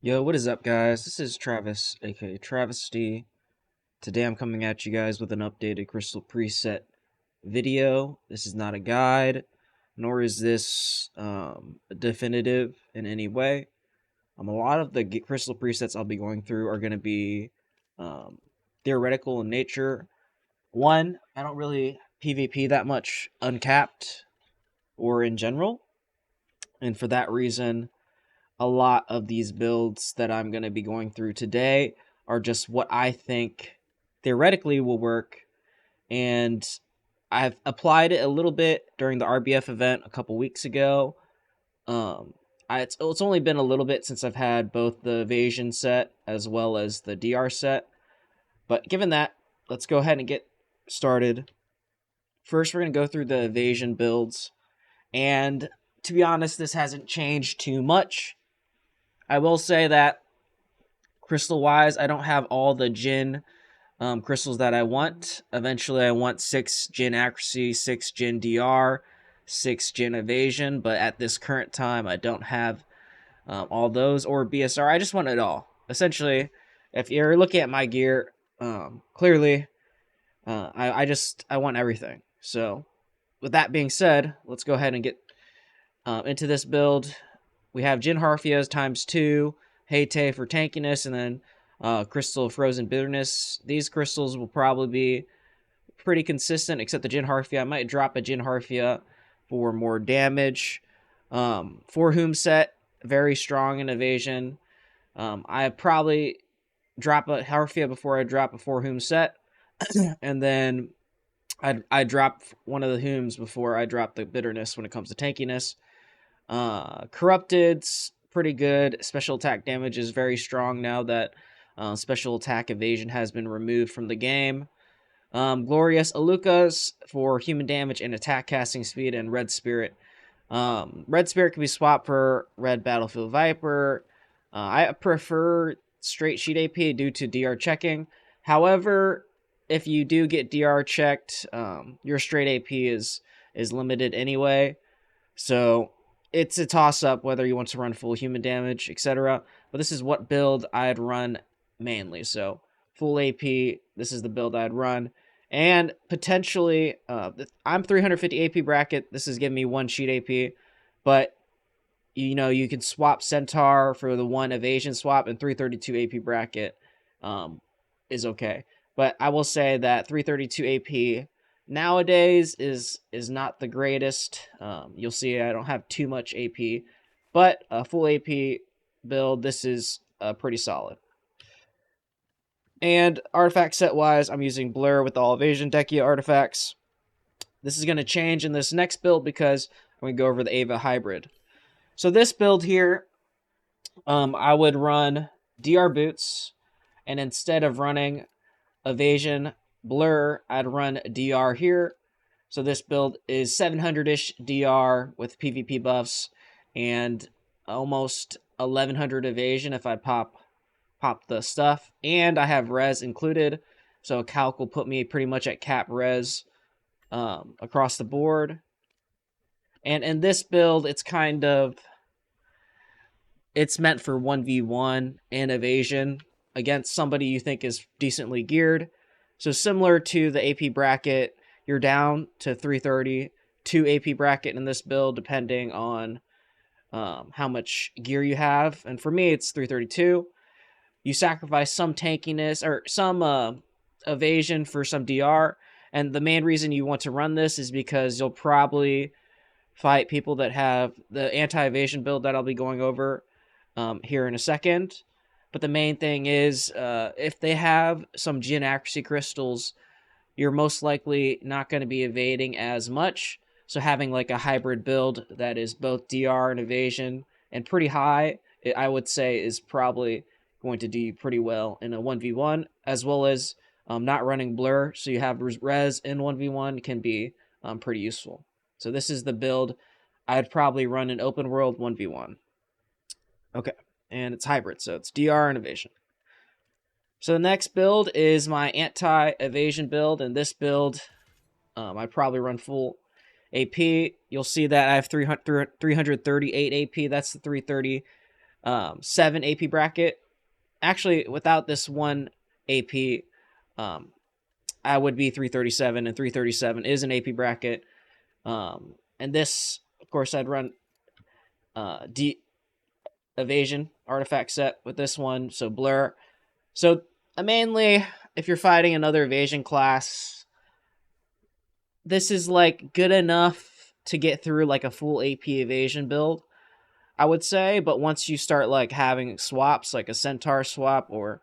Yo, what is up, guys? This is Travis, aka Travesty. Today I'm coming at you guys with an updated crystal preset video. This is not a guide, nor is this definitive in any way. A lot of the crystal presets I'll be going through are going to be um, theoretical in nature. One, I don't really PvP that much uncapped or in general, and for that reason, a lot of these builds that I'm going to be going through today are just what I think theoretically will work. And I've applied it a little bit during the RBF event a couple weeks ago. It's only been a little bit since I've had both the evasion set as well as the DR set. But given that, let's go ahead and get started. First, we're going to go through the evasion builds. And to be honest, this hasn't changed too much. I will say that crystal-wise, I don't have all the Jin crystals that I want. Eventually, I want 6 Jin accuracy, 6 Jin DR, 6 Jin evasion, but at this current time, I don't have all those, or BSR. I just want it all. Essentially, if you're looking at my gear, clearly, I want everything. So, with that being said, let's go ahead and get into this build. We have Jin Harfias times 2, Hate for tankiness, and then Crystal of Frozen Bitterness. These crystals will probably be pretty consistent, except the Jin Harfia. I might drop a Jin Harfia for more damage. For Whom set, very strong in evasion. I probably drop a Harfia before I drop a For Whom set, and then I drop one of the Whoms before I drop the Bitterness when it comes to tankiness. Corrupted's pretty good. Special attack damage is very strong now that special attack evasion has been removed from the game. Glorious Alukas for human damage and attack casting speed, and Red Spirit. Red Spirit can be swapped for Red Battlefield Viper. I prefer straight sheet AP due to DR checking. However, if you do get DR checked, your straight AP is limited anyway. So it's a toss-up whether you want to run full human damage, etc. But this is what build I'd run mainly. So full AP, this is the build I'd run. And potentially, I'm 350 AP bracket. This is giving me 1 sheet AP. But, you know, you can swap Centaur for the 1 evasion swap, and 332 AP bracket is okay. But I will say that 332 AP nowadays is not the greatest. You'll see I don't have too much AP, but a full AP build, this is pretty solid. And artifact set wise, I'm using Blur with all evasion Dekhia artifacts. This is going to change in this next build because I'm going to go over the Ava hybrid. So this build here, I would run DR boots, and instead of running evasion Blur, I'd run DR here. So this build is 700-ish DR with PvP buffs and almost 1100 evasion if I pop the stuff. And I have res included, so calc will put me pretty much at cap res across the board. And in this build, it's meant for 1v1 and evasion against somebody you think is decently geared. So similar to the AP bracket, you're down to 330, 2 AP bracket in this build, depending on how much gear you have. And for me, it's 332. You sacrifice some tankiness or some evasion for some DR. And the main reason you want to run this is because you'll probably fight people that have the anti-evasion build that I'll be going over here in a second. But the main thing is, if they have some Jin accuracy crystals, you're most likely not going to be evading as much. So having like a hybrid build that is both DR and evasion and pretty high, I would say is probably going to do pretty well in a 1v1, as well as not running Blur. So you have res in 1v1 can be pretty useful. So this is the build I'd probably run in open world 1v1. Okay. And it's hybrid, so it's DR and evasion. So the next build is my anti-evasion build, and this build, I probably run full AP. You'll see that I have 338 AP. That's the 330 7 AP bracket. Actually, without this one AP, I would be 337, and 337 is an AP bracket. And this, of course, I'd run evasion artifact set with this one, so blur. So mainly, if you're fighting another evasion class, this is like good enough to get through like a full AP evasion build, I would say. But once you start like having swaps, like a centaur swap or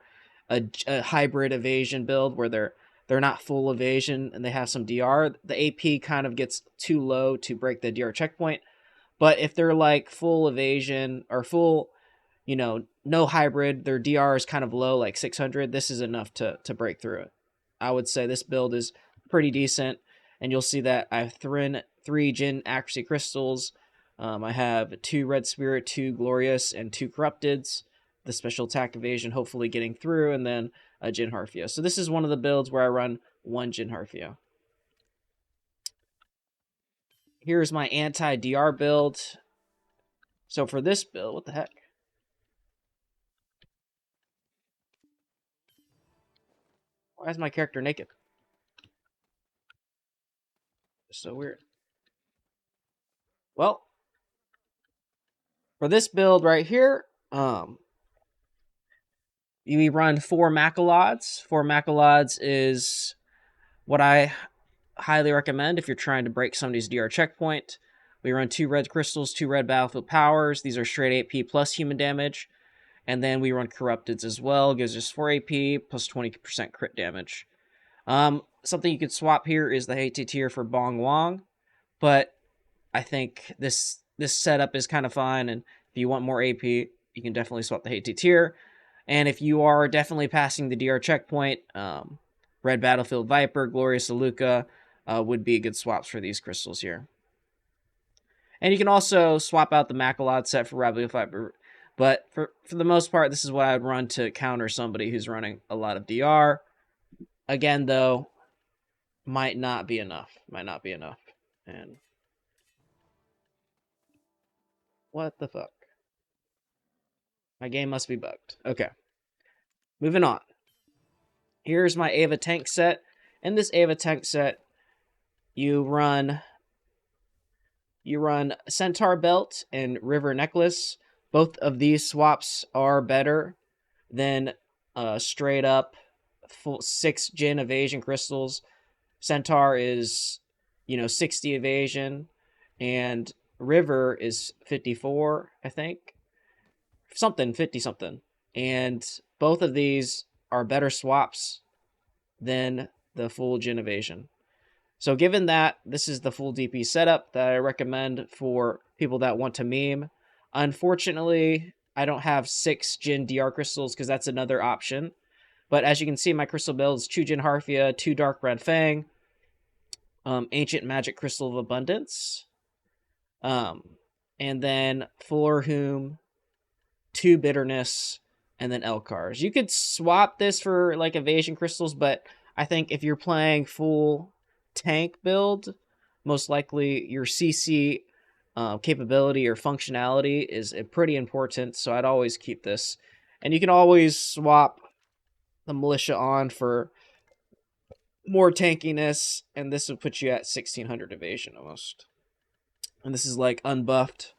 a hybrid evasion build where they're not full evasion and they have some DR, the AP kind of gets too low to break the DR checkpoint. But if they're like full evasion or full, no hybrid, their DR is kind of low, like 600, this is enough to break through it. I would say this build is pretty decent, and you'll see that I've thrown 3 Jin accuracy crystals. I have 2 red spirit, 2 glorious, and 2 corrupteds. The special attack evasion hopefully getting through, and then a Jin Harfia. So this is one of the builds where I run 1 Jin Harfia. Here's my anti-DR build. So for this build, what the heck? Why is my character naked? So weird. Well, for this build right here, we run 4 Macalods. 4 Macalods is what I highly recommend if you're trying to break somebody's DR checkpoint. We run 2 red crystals, 2 red battlefield powers. These are straight AP plus human damage. And then we run corrupteds as well. Gives us 4 AP plus 20% crit damage. Something you could swap here is the Haiti tier for Bong Wong. But I think this setup is kind of fine. And if you want more AP, you can definitely swap the Haiti tier. And if you are definitely passing the DR checkpoint, Red Battlefield Viper, Glorious Aluka would be good swaps for these crystals here. And you can also swap out the Macalod set for Red Battlefield Viper. But for the most part, this is what I would run to counter somebody who's running a lot of DR. Again, though, might not be enough. And what the fuck? My game must be bugged. Okay. Moving on. Here's my Ava tank set. In this Ava tank set, you run Centaur Belt and River Necklace. Both of these swaps are better than straight up full 6 Jin evasion crystals. Centaur is 60 evasion, and River is 54, I think. 50 something. And both of these are better swaps than the full Jin evasion. So given that this is the full DP setup that I recommend for people that want to meme, unfortunately, I don't have 6 Jin DR crystals because that's another option. But as you can see, my crystal build is 2 Jin Harfia, 2 Dark Red Fang, Ancient Magic Crystal of Abundance, and then Fuller Whom, 2 Bitterness, and then Elcars. You could swap this for like evasion crystals, but I think if you're playing full tank build, most likely your CC capability or functionality is pretty important, so I'd always keep this. And you can always swap the militia on for more tankiness, and this would put you at 1600 evasion almost. And this is like unbuffed,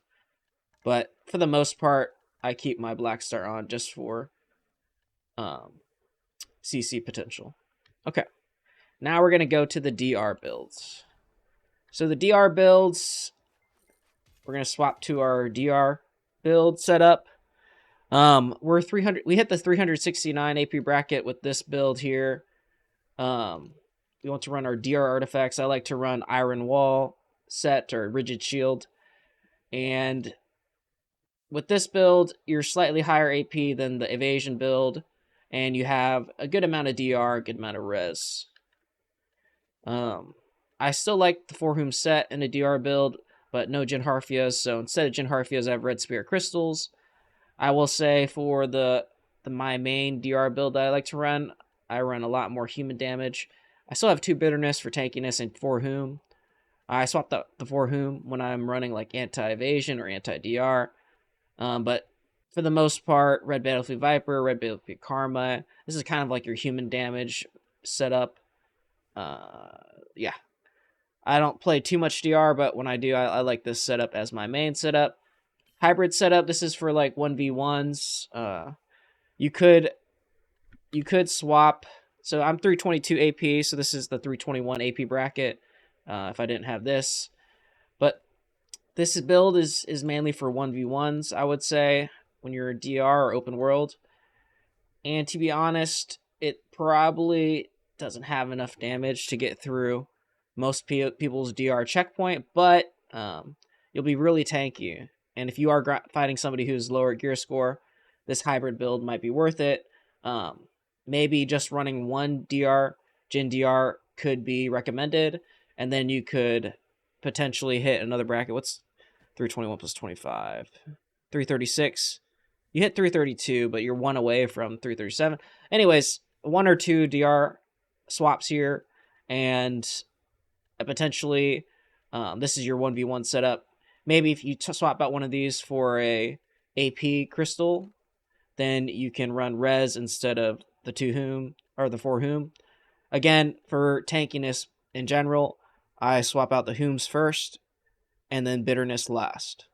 but for the most part, I keep my Black Star on just for CC potential. Okay, now we're going to go to the DR builds. So the DR builds, we're going to swap to our DR build setup. We're 300. We hit the 369 AP bracket with this build here. We want to run our DR artifacts. I like to run Iron Wall set or Rigid Shield. And with this build, you're slightly higher AP than the evasion build, and you have a good amount of DR, a good amount of res. I still like the For Whom set in a DR build, but no Jin Harfias, so instead of Jin Harfias, I have Red Spirit Crystals. I will say for my main DR build that I like to run, I run a lot more human damage. I still have 2 Bitterness for tankiness and For Whom. I swapped out the For Whom when I'm running like Anti-evasion or Anti-DR. But for the most part, Red Battlefield Viper, Red Battlefield Karma. This is kind of like your human damage setup. Yeah, I don't play too much DR, but when I do, I like this setup as my main setup. Hybrid setup. This is for like 1v1s. You could swap. So I'm 322 AP, so this is the 321 AP bracket. If I didn't have this, but this build is mainly for 1v1s, I would say, when you're DR or open world. And to be honest, it probably doesn't have enough damage to get through most people's DR checkpoint, but you'll be really tanky. And if you are fighting somebody who's lower gear score, this hybrid build might be worth it. Maybe just running one DR, Jin DR, could be recommended, and then you could potentially hit another bracket. What's 321 plus 25? 336. You hit 332, but you're one away from 337. Anyways, one or two DR swaps here, and potentially this is your 1v1 setup. Maybe if you swap out one of these for a AP crystal, then you can run res instead of the 2 whom or the 4 whom. Again, for tankiness in general, I swap out the whoms first and then bitterness last.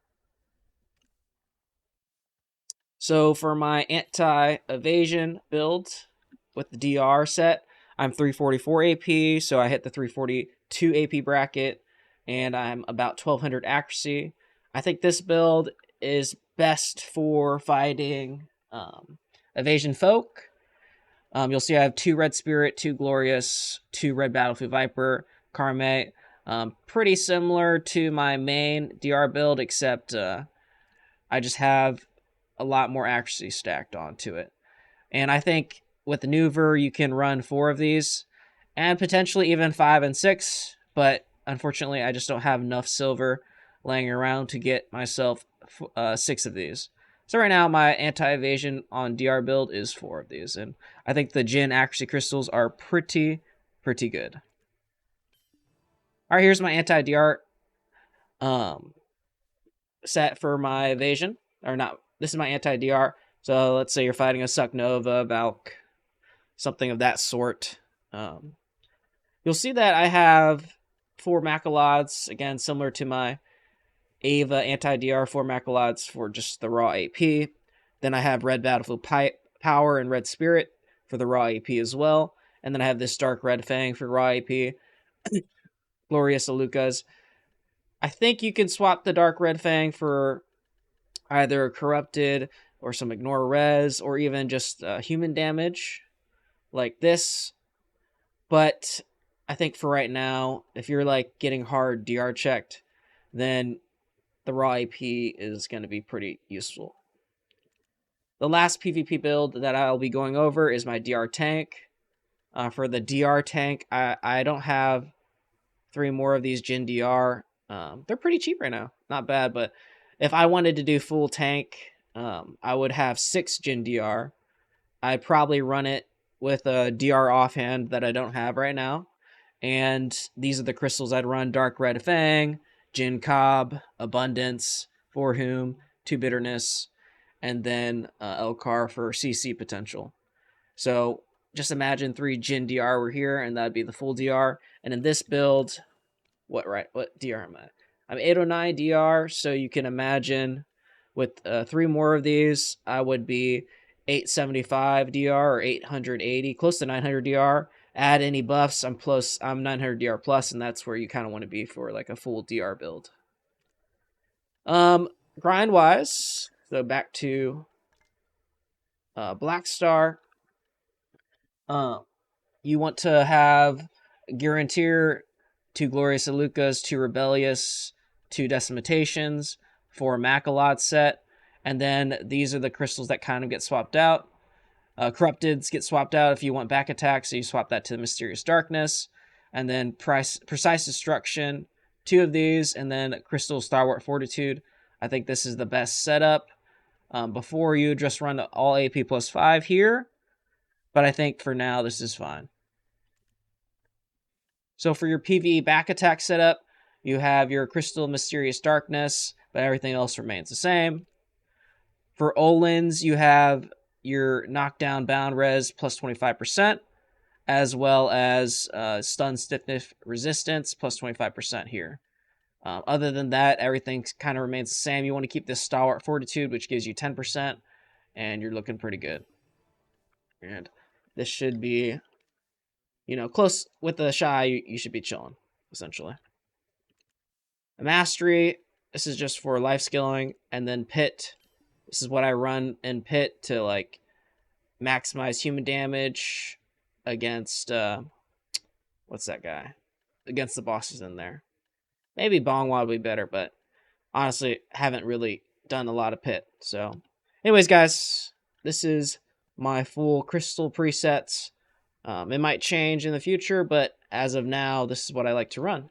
So for my anti-evasion build with the DR set, I'm 344 AP, so I hit the 342 AP bracket, and I'm about 1200 accuracy. I think this build is best for fighting evasion folk. You'll see I have 2 Red Spirit, 2 Glorious, 2 Red Battlefield Viper, Karma. Pretty similar to my main DR build, except I just have a lot more accuracy stacked onto it. And I think with the Nuver, you can run 4 of these, and potentially even 5 and 6, but unfortunately, I just don't have enough silver laying around to get myself 6 of these. So right now, my anti-evasion on DR build is 4 of these, and I think the Jin accuracy crystals are pretty good. All right, here's my anti-DR set for my evasion, or not. This is my anti-DR. So let's say you're fighting a Suck Nova, Valk, something of that sort. You'll see that I have 4 Macalods, again, similar to my Ava anti-DR, 4 Macalods for just the raw AP. Then I have Red Battlefield Power and Red Spirit for the raw AP as well. And then I have this Dark Red Fang for raw AP. Glorious Alucas. I think you can swap the Dark Red Fang for either Corrupted or some Ignore Res, or even just human damage like this. But I think for right now, if you're like getting hard DR checked, then the raw AP is going to be pretty useful. The last PvP build that I'll be going over is my DR tank. For the DR tank, I don't have 3 more of these Jin DR. They're pretty cheap right now. Not bad, but if I wanted to do full tank, I would have 6 Jin DR. I'd probably run it with a DR offhand that I don't have right now. And these are the crystals I'd run: Dark Red Fang, Jin Cobb, Abundance, For Whom, 2 Bitterness, and then Elkar for CC potential. So just imagine 3 Jin DR were here, and that'd be the full DR. And in this build, what DR am I? I'm 809 DR, so you can imagine with 3 more of these, I would be 875 DR or 880, close to 900 DR. Add any buffs, I'm 900 DR plus, and that's where you kind of want to be for like a full DR build. Grind wise, so back to Black Star. You want to have Guaranteer, 2 Glorious Alucas, 2 Rebellious, 2 Decimatations, 4 Macalot set, and then these are the crystals that kind of get swapped out. Corrupteds get swapped out if you want back attack, so you swap that to Mysterious Darkness, and then Precise Destruction, 2 of these, and then Crystal Stalwart Fortitude. I think this is the best setup. Before you just run the all AP plus 5 here, but I think for now this is fine. So for your PvE back attack setup, you have your Crystal Mysterious Darkness, but everything else remains the same. For Olins, you have your knockdown bound res plus 25%, as well as stun stiffness resistance plus 25% here. Other than that, everything kind of remains the same. You want to keep this stalwart fortitude, which gives you 10%, and you're looking pretty good. And this should be, close with the shy. You should be chilling, essentially. A mastery, this is just for life skilling, and then pit. This is what I run in pit to like maximize human damage against what's that guy? Against the bosses in there. Maybe Bongwa would be better, but honestly, haven't really done a lot of pit. So, anyways, guys, this is my full crystal presets. It might change in the future, but as of now, this is what I like to run.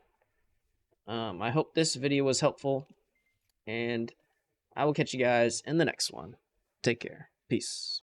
I hope this video was helpful, and I will catch you guys in the next one. Take care. Peace.